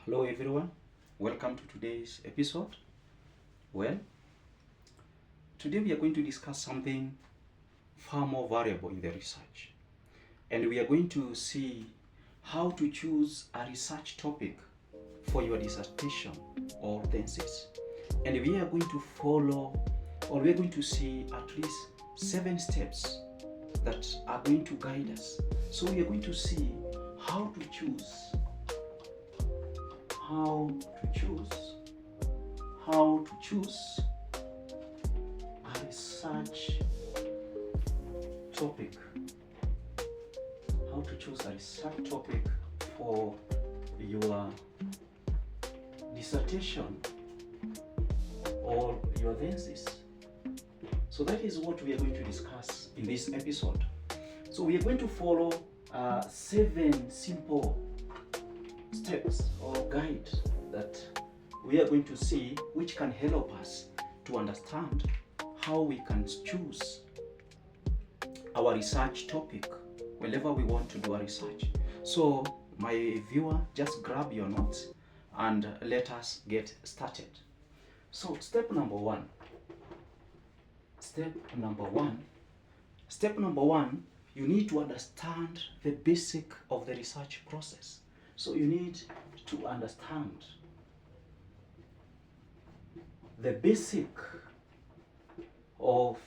Hello everyone, welcome to today's episode. Well, today we are going to discuss something far more valuable in the research, and we are going to see how to choose a research topic for your dissertation or thesis. And we are going to follow, or we are going to see at least 7 steps that are going to guide us. So we are going to see how to choose a research topic. How to choose a research topic for your dissertation or your thesis. So that is what we are going to discuss in this episode. So we are going to follow 7 simple steps or guide that we are going to see, which can help us to understand how we can choose our research topic whenever we want to do a research. So my viewer, just grab your notes and let us get started. So step number one, you need to understand the basic of the research process. So you need to understand the basic of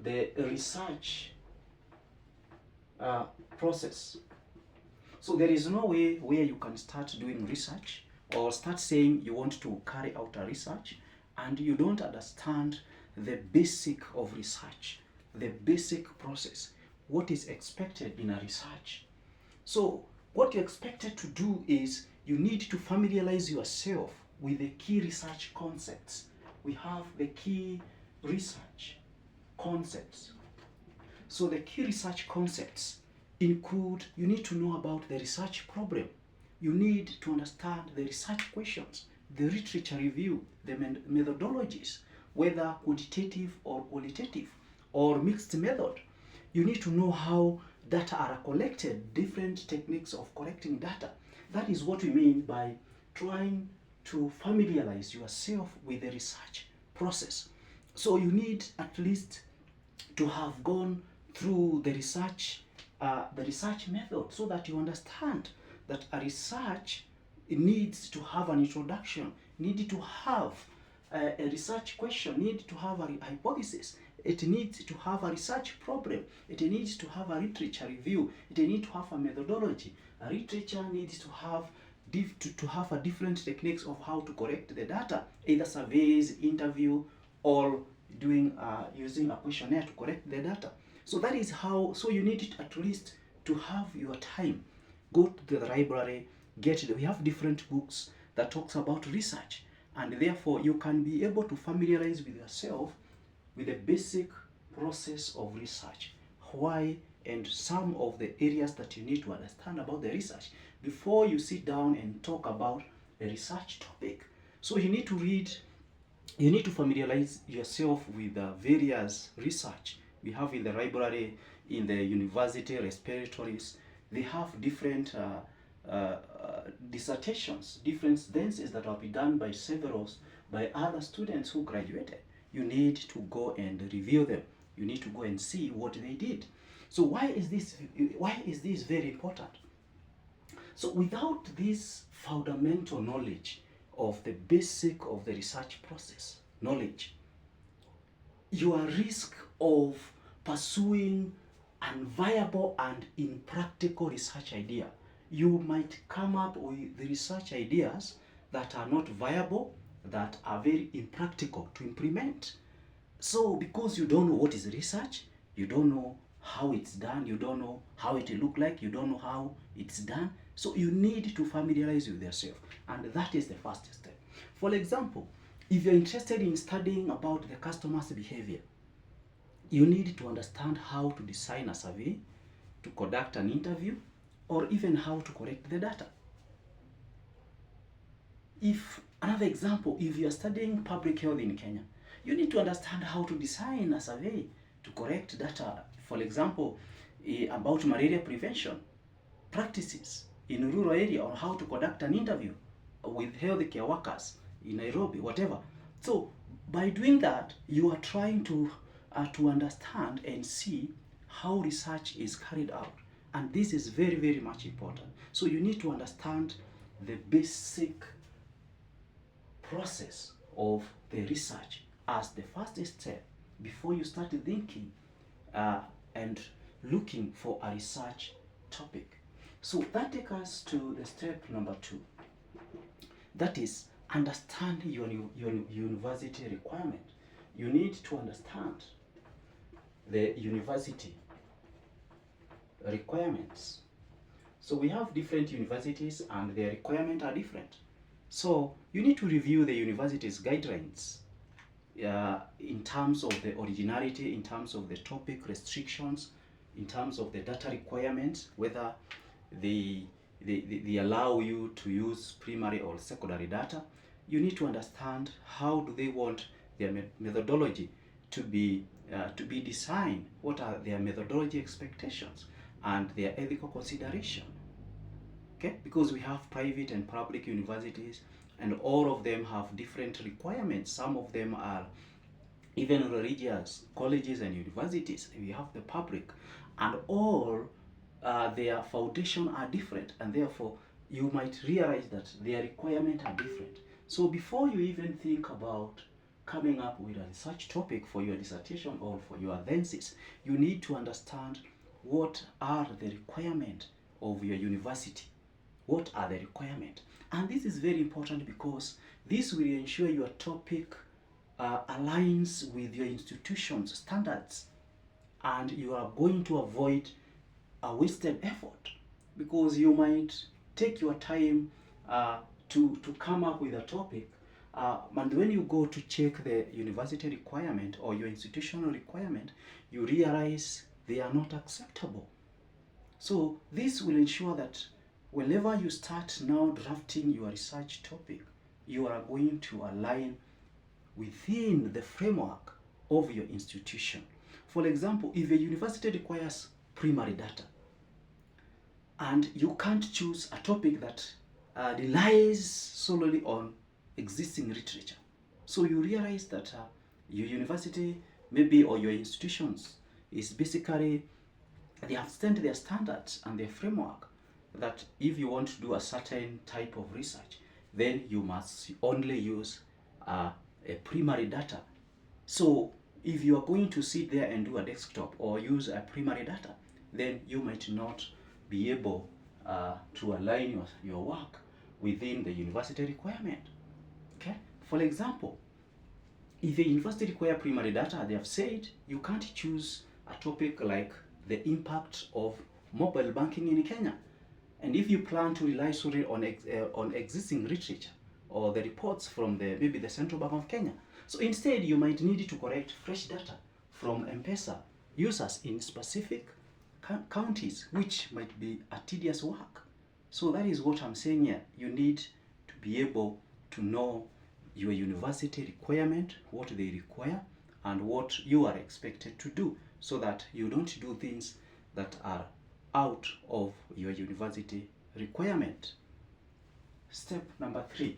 the research process. So there is no way where you can start doing research or start saying you want to carry out a research and you don't understand the basic of research, the basic process, what is expected in a research. So what you're expected to do is you need to familiarize yourself with the key research concepts. We have the key research concepts. So the key research concepts include, you need to know about the research problem. You need to understand the research questions, the literature review, the methodologies, whether quantitative or qualitative or mixed method. You need to know how data are collected, different techniques of collecting data. That is what we mean by trying to familiarize yourself with the research process. So you need at least to have gone through the research method so that you understand that a research needs to have an introduction, needs to have a research question, needs to have a hypothesis, it needs to have a research problem, it needs to have a literature review, it needs to have a methodology. A literature needs to have a different techniques of how to correct the data, either surveys, interview, or doing using a questionnaire to correct the data. So that is how. So you need at least to have your time. Go to the library, we have different books that talks about research, and therefore you can be able to familiarize with yourself with the basic process of research, why, and some of the areas that you need to understand about the research before you sit down and talk about a research topic. So you need to read, you need to familiarize yourself with the various research we have in the library, in the university respiratories. They have different dissertations, different theses that have been done by other students who graduated. You need to go and review them. You need to go and see what they did. So why is this very important? So without this fundamental knowledge of the basic of the research process, knowledge, your risk of pursuing unviable and impractical research idea. You might come up with the research ideas that are not viable, that are very impractical to implement. So because you don't know what is research, you don't know how it's done, you don't know how it look like, you don't know how it's done. So you need to familiarize with yourself, and that is the first step. For example, if you're interested in studying about the customer's behavior, you need to understand how to design a survey, to conduct an interview, or even how to collect the data. Another example, if you are studying public health in Kenya, you need to understand how to design a survey to collect data, for example, about malaria prevention practices in rural area, or how to conduct an interview with healthcare workers in Nairobi, whatever. So by doing that, you are trying to understand and see how research is carried out, and this is very, very much important. So you need to understand the basic process of the research as the first step before you start thinking and looking for a research topic. So that takes us to the step number 2. That is, understand your university requirement. You need to understand the university requirements. So we have different universities and their requirements are different. So you need to review the university's guidelines in terms of the originality, in terms of the topic restrictions, in terms of the data requirements, whether they allow you to use primary or secondary data. You need to understand how do they want their methodology to be designed, what are their methodology expectations and their ethical consideration. Okay, because we have private and public universities, and all of them have different requirements. Some of them are even religious colleges and universities. We have the public, and all their foundation are different, and therefore you might realize that their requirements are different. So before you even think about coming up with a research topic for your dissertation or for your thesis, you need to understand what are the requirements of your university. What are the requirements? And this is very important because this will ensure your topic aligns with your institution's standards, and you are going to avoid a wasted effort, because you might take your time to come up with a topic, and when you go to check the university requirement or your institutional requirement, you realize they are not acceptable. So this will ensure that whenever you start now drafting your research topic, you are going to align within the framework of your institution. For example, if a university requires primary data, and you can't choose a topic that relies solely on existing literature. So you realize that your university maybe or your institutions is basically, they have set their standards and their framework that if you want to do a certain type of research, then you must only use a primary data. So if you are going to sit there and do a desktop or use a primary data, then you might not be able to align your work within the university requirement. Okay? For example, if a university requires primary data, they have said you can't choose a topic like the impact of mobile banking in Kenya. And if you plan to rely solely on existing literature or the reports from maybe the Central Bank of Kenya, so instead you might need to collect fresh data from M-Pesa users in specific counties, which might be a tedious work. So that is what I'm saying here. You need to be able to know your university requirement, what they require, and what you are expected to do, so that you don't do things that are out of your university requirement. Step number 3.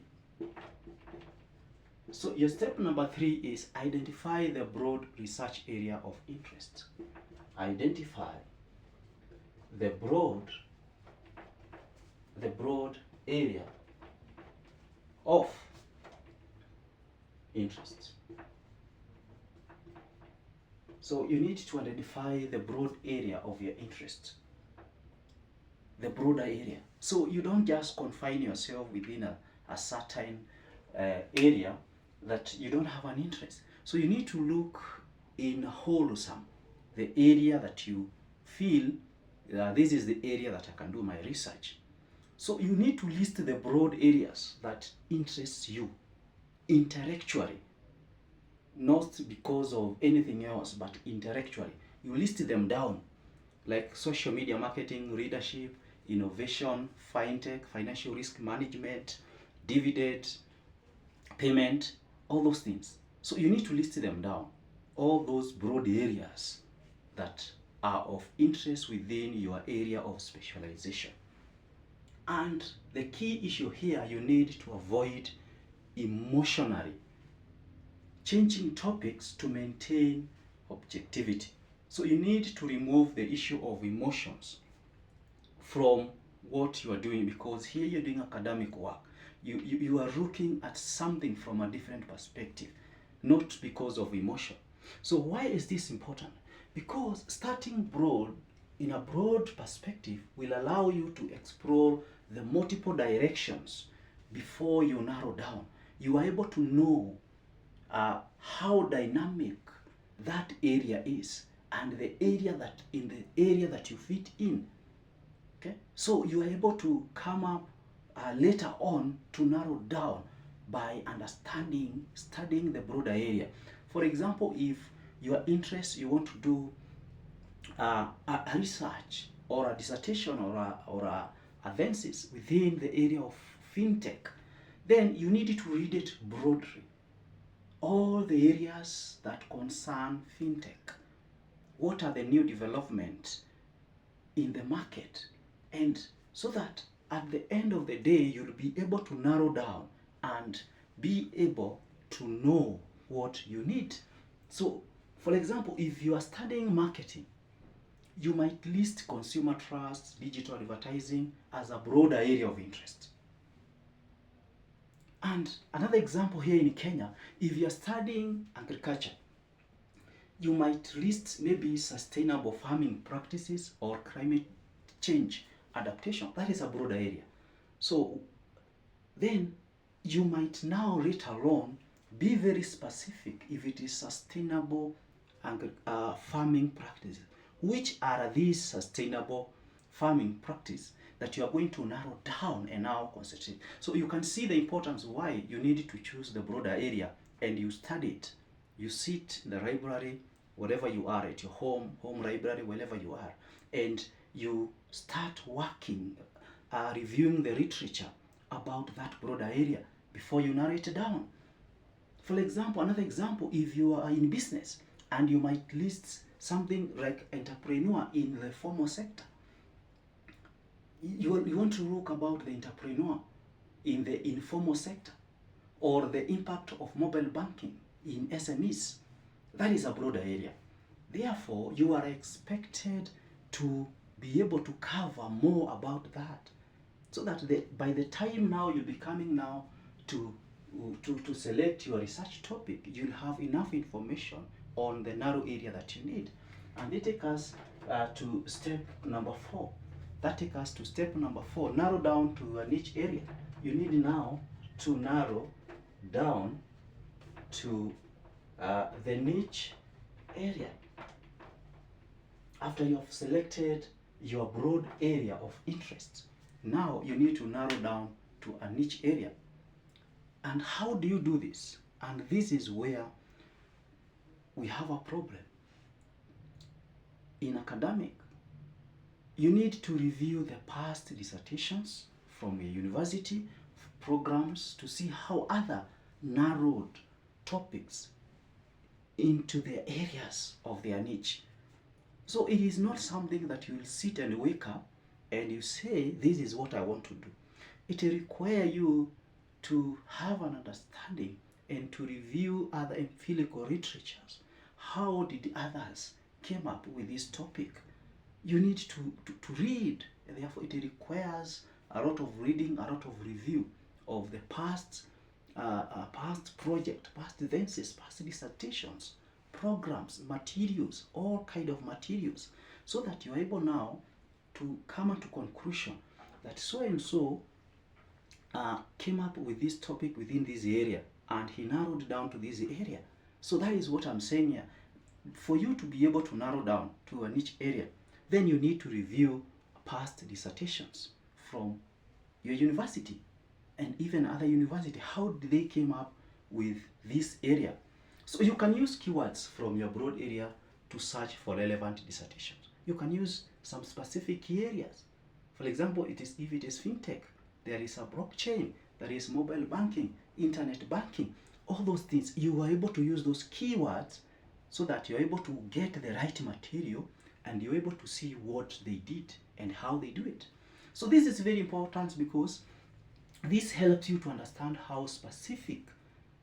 So your step number 3 is identify the broad research area of interest. Identify the broad area of interest. So you need to identify the broad area of your interest, the broader area. So you don't just confine yourself within a certain area that you don't have an interest. So you need to look in wholesome, the area that you feel this is the area that I can do my research. So you need to list the broad areas that interest you intellectually, not because of anything else, but intellectually. You list them down, like social media marketing, leadership, innovation, fintech, financial risk management, dividend payment, all those things. So you need to list them down, all those broad areas that are of interest within your area of specialization. And the key issue here, you need to avoid emotionally changing topics to maintain objectivity. So you need to remove the issue of emotions from what you are doing, because here you're doing academic work. You are looking at something from a different perspective, not because of emotion. So why is this important? Because starting broad, in a broad perspective, will allow you to explore the multiple directions before you narrow down. You are able to know how dynamic that area is, and the area that you fit in. Okay, so you are able to come up later on to narrow down by studying the broader area. For example, if your interest, you want to do a research or a dissertation or a thesis within the area of fintech, then you need to read it broadly. All the areas that concern fintech. What are the new developments in the market? And so that at the end of the day, you'll be able to narrow down and be able to know what you need. So, for example, if you are studying marketing, you might list consumer trust, digital advertising as a broader area of interest. And another example here in Kenya, if you are studying agriculture, you might list maybe sustainable farming practices or climate change adaptation. That is a broader area. So then you might now later on be very specific if it is sustainable farming practices. Which are these sustainable farming practices that you are going to narrow down and now concentrate? So you can see the importance why you need to choose the broader area, and you study it. You sit in the library, wherever you are, at your home library, wherever you are, and you start working, reviewing the literature about that broader area before you narrow it down. For example, another example, if you are in business and you might list something like entrepreneur in the formal sector, you want to look about the entrepreneur in the informal sector, or the impact of mobile banking in SMEs. That is a broader area. Therefore, you are expected to be able to cover more about that, so that by the time now you'll be coming now to select your research topic, you'll have enough information on the narrow area that you need. And they take us to step number 4. That takes us to step number 4, narrow down to a niche area. You need now to narrow down to the niche area. After you have selected your broad area of interest, now you need to narrow down to a niche area. And how do you do this? And this is where we have a problem. In academic, you need to review the past dissertations from a university programs to see how other narrowed topics into the areas of their niche. So it is not something that you will sit and wake up and you say, this is what I want to do. It will require you to have an understanding and to review other empirical literatures. How did others came up with this topic? You need to read, and therefore it requires a lot of reading, a lot of review of the past project, past thesis, past dissertations, programs, materials, all kind of materials, so that you're able now to come to conclusion that so and so came up with this topic within this area, and he narrowed down to this area. So that is what I'm saying here. For you to be able to narrow down to a niche area, then you need to review past dissertations from your university and even other university. How did they came up with this area? So you can use keywords from your broad area to search for relevant dissertations. You can use some specific key areas. For example, if it is fintech, there is a blockchain, there is mobile banking, internet banking, all those things. You are able to use those keywords so that you're able to get the right material and you're able to see what they did and how they do it. So this is very important because this helps you to understand how specific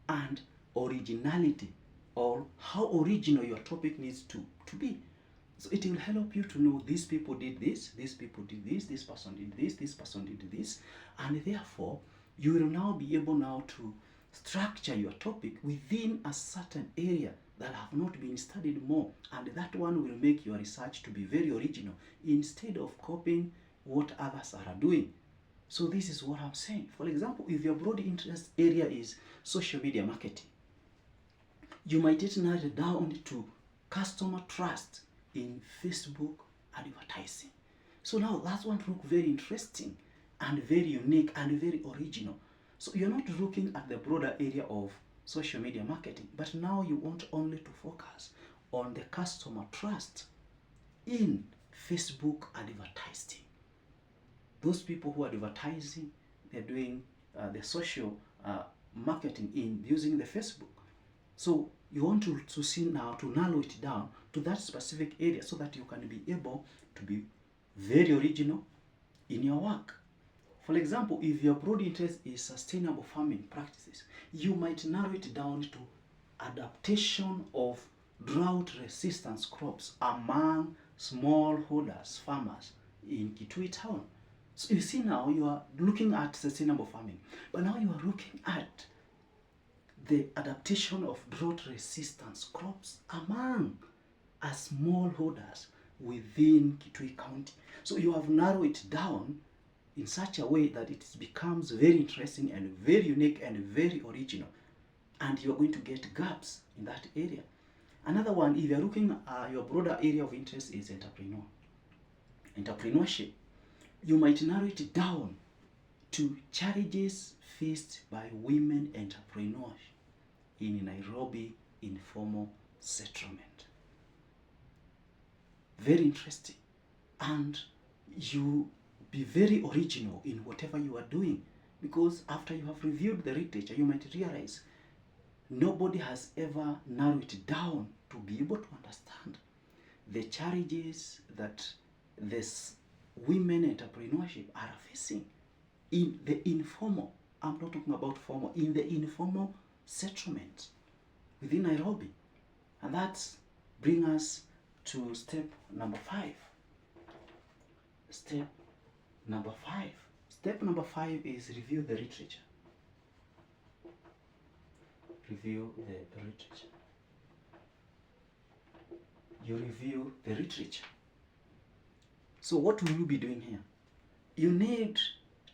and originality, or how original your topic needs to be. So it will help you to know these people did this, these people did this person did this person did this, and therefore you will now be able now to structure your topic within a certain area that have not been studied more, and that one will make your research to be very original instead of copying what others are doing. So this is what I'm saying. For example, if your broad interest area is social media marketing, you might get narrowed down to customer trust in Facebook advertising. So now that one look very interesting and very unique and very original. So you're not looking at the broader area of social media marketing, but now you want only to focus on the customer trust in Facebook advertising. Those people who are advertising, they're doing the social marketing in using the Facebook. So you want to see now, to narrow it down to that specific area so that you can be able to be very original in your work. For example, if your broad interest is sustainable farming practices, you might narrow it down to adaptation of drought-resistant crops among smallholders, farmers in Kitui town. So you see now you are looking at sustainable farming, but now you are looking at the adaptation of drought-resistant crops among smallholders within Kitui County. So you have narrowed it down in such a way that it becomes very interesting and very unique and very original, and you're going to get gaps in that area. Another one, if you're looking at your broader area of interest is entrepreneurship, you might narrow it down to challenges faced by women entrepreneurs in Nairobi informal settlement. Very interesting. And you be very original in whatever you are doing, because after you have reviewed the literature, you might realize nobody has ever narrowed it down to be able to understand the challenges that this women entrepreneurship are facing in the informal, I'm not talking about formal, in the informal settlement within Nairobi. And that brings us to step number 5. Step number 5 is review the literature. Review the literature. You review the literature. So what will you be doing here? You need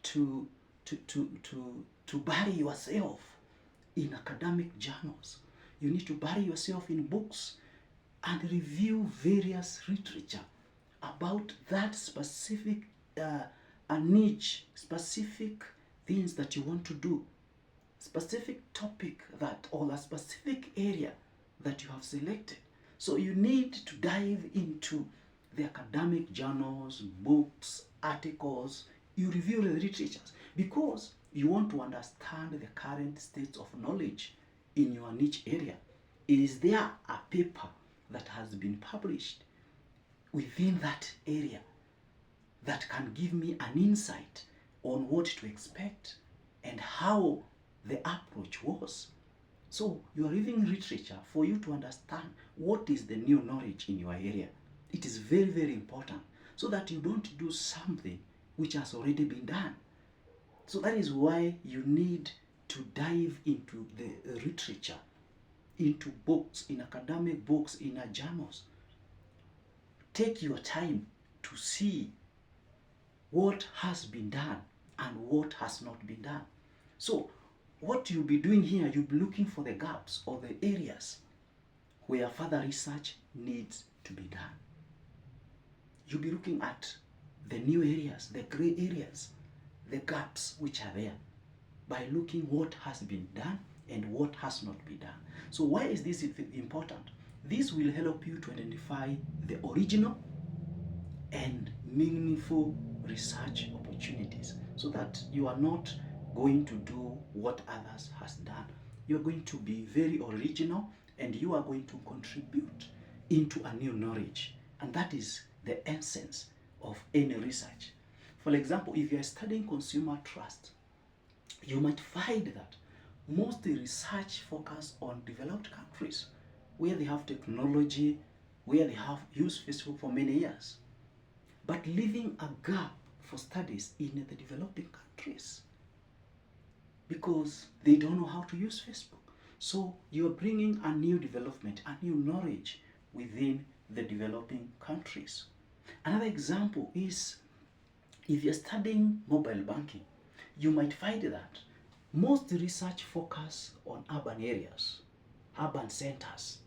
to bury yourself in academic journals. You need to bury yourself in books and review various literature about that specific a niche, specific things that you want to do, specific topic that, or a specific area that you have selected. So you need to dive into the academic journals, books, articles. You review the literatures because you want to understand the current state of knowledge in your niche area. Is there a paper that has been published within that area that can give me an insight on what to expect and how the approach was? So you are reading literature for you to understand what is the new knowledge in your area. It is very, very important so that you don't do something which has already been done. So that is why you need to dive into the literature, into books, in academic books, in journals. Take your time to see what has been done and what has not been done. So what you'll be doing here, you'll be looking for the gaps or the areas where further research needs to be done. You'll be looking at the new areas, the gray areas, the gaps which are there, by looking what has been done and what has not been done. So why is this important? This will help you to identify the original and meaningful research opportunities, so that you are not going to do what others has done. You're going to be very original and you are going to contribute into a new knowledge. And that is the essence of any research. For example, if you are studying consumer trust, you might find that most research focus on developed countries where they have technology, where they have used Facebook for many years, but leaving a gap for studies in the developing countries because they don't know how to use Facebook. So you're bringing a new development, a new knowledge within the developing countries. Another example is if you're studying mobile banking, you might find that most research focus on urban areas, urban centers,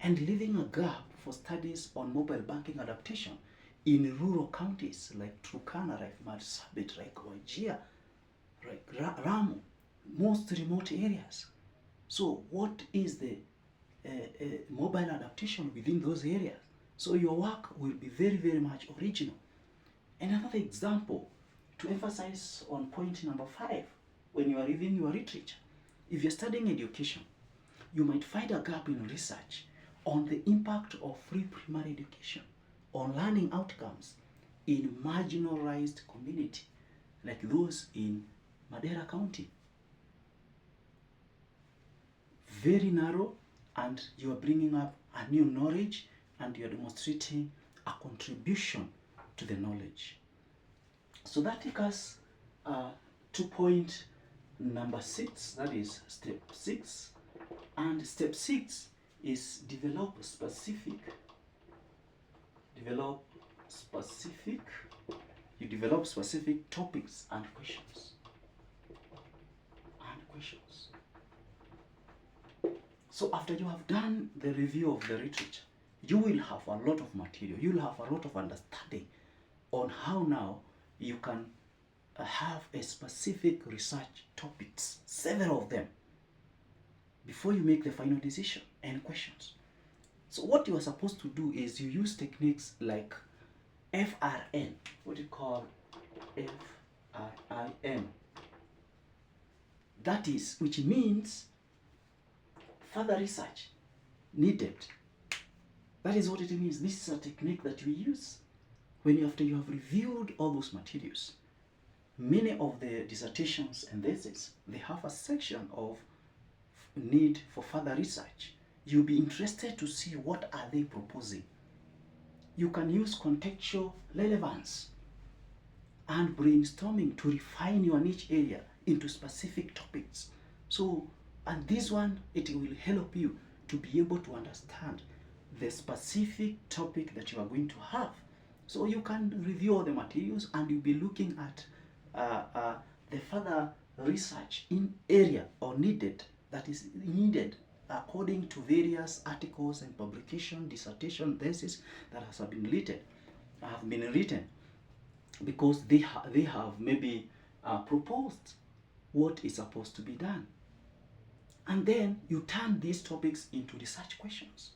and leaving a gap for studies on mobile banking adaptation in rural counties like Turkana, like Marsabit, like Wajir, like Ramu, most remote areas. So what is the mobile adaptation within those areas? So your work will be very, very much original. And another example, to emphasize on point number 5, when you are reviewing your literature, if you're studying education, you might find a gap in research on the impact of free primary education on learning outcomes in marginalized community, like those in Madera County. Very narrow, and you are bringing up a new knowledge and you are demonstrating a contribution to the knowledge. So that takes us to point number 6, that is step 6. And step 6 is develop specific. You develop specific topics and questions. So after you have done the review of the literature, you will have a lot of material. You will have a lot of understanding on how now you can have a specific research topics, several of them, before you make the final decision and questions. So what you are supposed to do is you use techniques like FRN, what you call FRIN. That is, which means further research needed. That is what it means. This is a technique that we use when after you have reviewed all those materials. Many of the dissertations and theses, they have a section of need for further research. You'll be interested to see what are they proposing. You can use contextual relevance and brainstorming to refine your niche area into specific topics. So, and this one, it will help you to be able to understand the specific topic that you are going to have. So you can review all the materials and you'll be looking at the further research in area or needed, that is needed according to various articles and publication, dissertation, thesis that have been written, because they have maybe proposed what is supposed to be done. And then you turn these topics into research questions.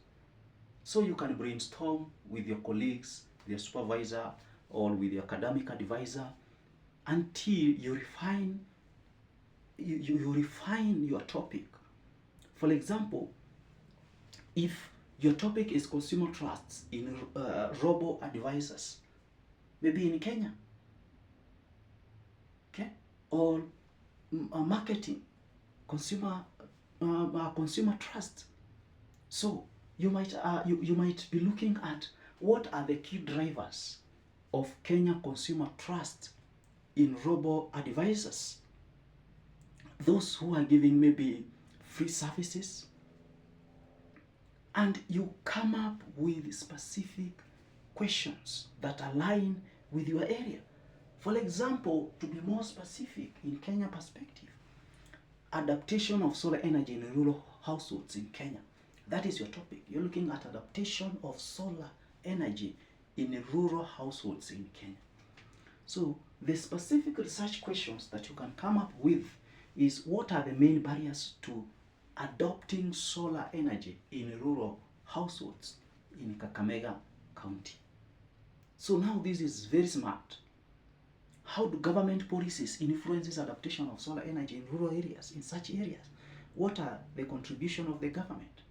So you can brainstorm with your colleagues, your supervisor, or with your academic advisor until you refine your topic. For example, if your topic is consumer trusts in robo-advisors, maybe in Kenya, okay, or marketing, consumer trust. So you might be looking at what are the key drivers of Kenya consumer trust in robo-advisors. Those who are giving maybe free services, and you come up with specific questions that align with your area. For example, to be more specific in Kenya perspective, adaptation of solar energy in rural households in Kenya. That is your topic. You're looking at adaptation of solar energy in rural households in Kenya. So the specific research questions that you can come up with is what are the main barriers to adopting solar energy in rural households in Kakamega County. So now this is very smart. How do government policies influences adaptation of solar energy in rural areas, in such areas? What are the contribution of the government?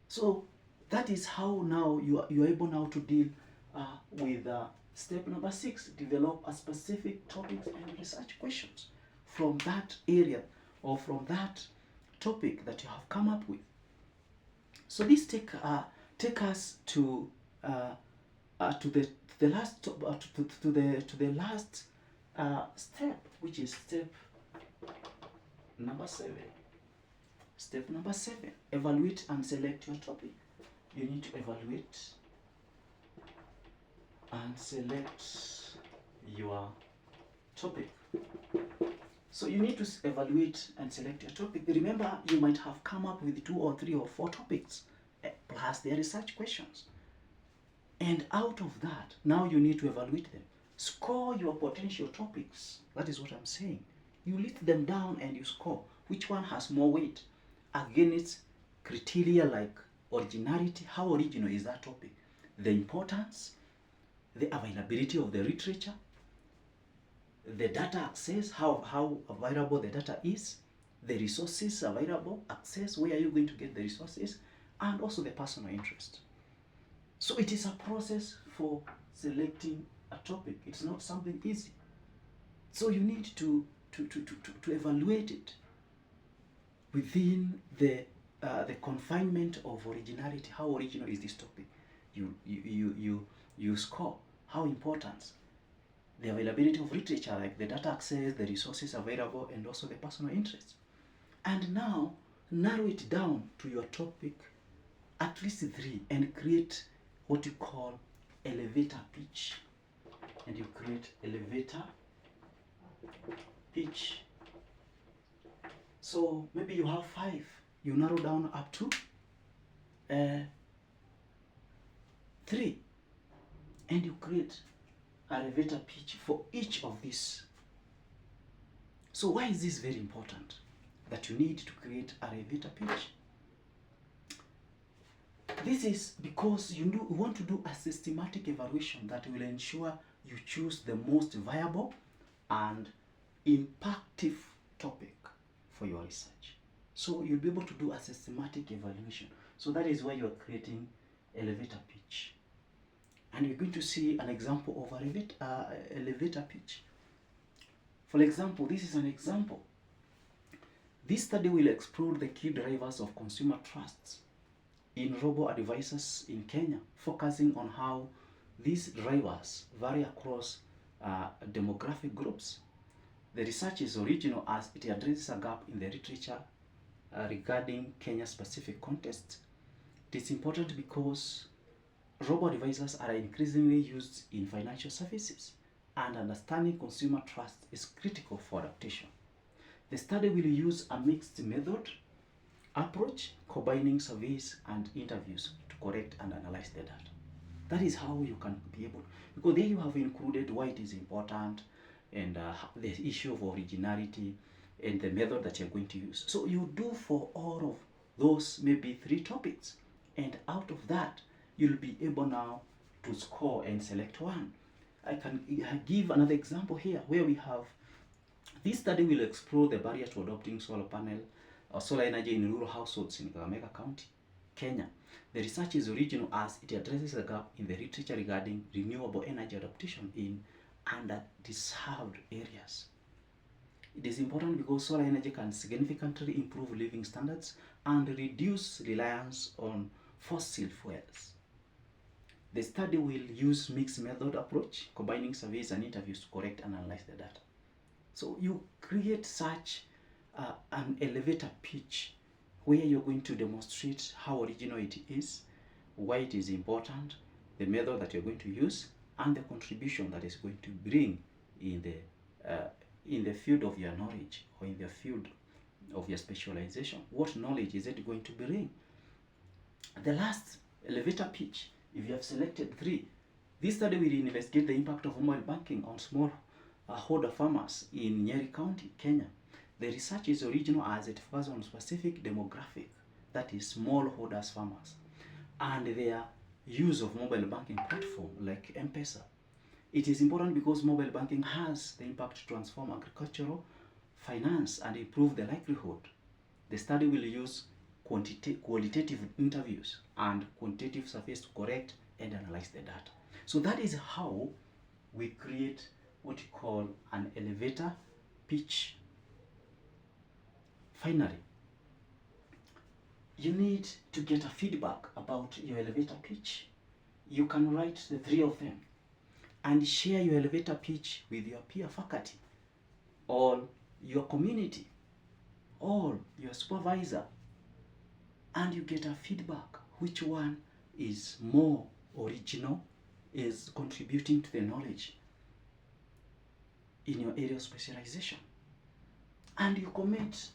So that is how now you are able now to deal with Step number 6, develop a specific topics and research questions from that area or from that topic that you have come up with. So this take us to the last to the last step, which is step number 7. Step number 7, evaluate and select your topic. You need to evaluate and select your topic. So you need to evaluate and select your topic. Remember, you might have come up with 2 or 3 or 4 topics plus their research questions. And out of that, now you need to evaluate them. Score your potential topics. That is what I'm saying. You list them down and you score which one has more weight against criteria like originality. How original is that topic? The importance, the availability of the literature, the data access, how available the data is, the resources available, access, where are you going to get the resources, and also the personal interest. So it is a process for selecting a topic. It's not something easy. So you need to evaluate it within the confinement of originality. How original is this topic? You score how important, the availability of literature, like the data access, the resources available, and also the personal interest. And now narrow it down to your topic, at least 3, and create what you call elevator pitch. And you create elevator pitch. So maybe you have 5. You narrow down up to 3, and you create a elevator pitch for each of these. So why is this very important, that you need to create a elevator pitch? This is because you want to do a systematic evaluation that will ensure you choose the most viable and impactful topic for your research. So you'll be able to do a systematic evaluation. So that is why you're creating elevator pitch. And you're going to see an example of elevator pitch. For example, this is an example. This study will explore the key drivers of consumer trust in robo-advisors in Kenya, focusing on how these drivers vary across demographic groups. The research is original as it addresses a gap in the literature regarding Kenya-specific context. It is important because robo-advisors are increasingly used in financial services, and understanding consumer trust is critical for adaptation. The study will use a mixed method approach, combining surveys and interviews to collect and analyze the data. That is how you can be able, because there you have included why it is important, and the issue of originality, and the method that you're going to use. So you do for all of those maybe 3 topics, and out of that you'll be able now to score and select one. I can give another example here where we have this study will explore the barrier to adopting solar panel or solar energy in rural households in Kakamega County, Kenya. The research is original as it addresses a gap in the literature regarding renewable energy adaptation in underserved areas. It is important because solar energy can significantly improve living standards and reduce reliance on fossil fuels. The study will use mixed method approach, combining surveys and interviews to collect and analyze the data. So you create such an elevator pitch where you're going to demonstrate how original it is, why it is important, the method that you're going to use, and the contribution that is going to bring in the field of your knowledge, or in the field of your specialization. What knowledge is it going to bring? The last elevator pitch, if you have selected 3, this study will investigate the impact of mobile banking on small holder farmers in Nyeri County, Kenya. The research is original as it focuses on specific demographic, that is smallholders farmers, and their use of mobile banking platform like M-Pesa. It is important because mobile banking has the impact to transform agricultural finance and improve the livelihood. The study will use qualitative interviews and quantitative surveys to correct and analyze the data. So that is how we create what you call an elevator pitch. Finally, you need to get a feedback about your elevator pitch. You can write the 3 of them and share your elevator pitch with your peer faculty, or your community, or your supervisor, and you get a feedback which one is more original, is contributing to the knowledge in your area of specialization. And you commit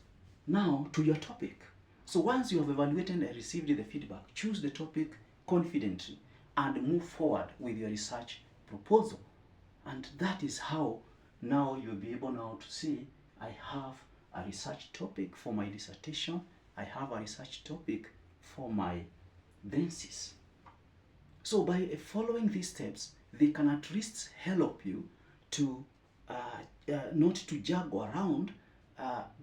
now to your topic. So once you have evaluated and received the feedback, choose the topic confidently and move forward with your research proposal. And that is how now you'll be able now to see, I have a research topic for my dissertation, I have a research topic for my thesis. So by following these steps, they can at least help you to not to jog around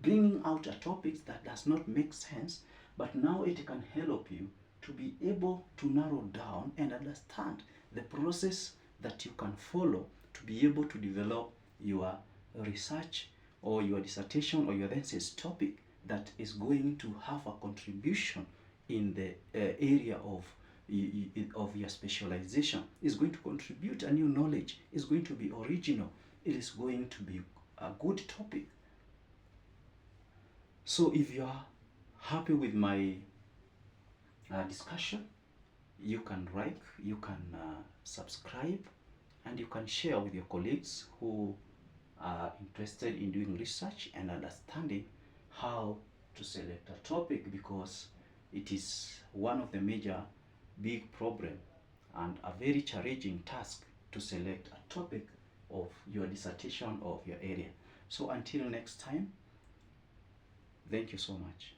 bringing out a topic that does not make sense, but now it can help you to be able to narrow down and understand the process that you can follow to be able to develop your research or your dissertation or your thesis topic that is going to have a contribution in the area of your specialization, is going to contribute a new knowledge, is going to be original, it is going to be a good topic. So if you are happy with my discussion, you can like, you can subscribe, and you can share with your colleagues who are interested in doing research and understanding how to select a topic, because it is one of the major big problem and a very challenging task to select a topic of your dissertation or of your area. So until next time, thank you so much.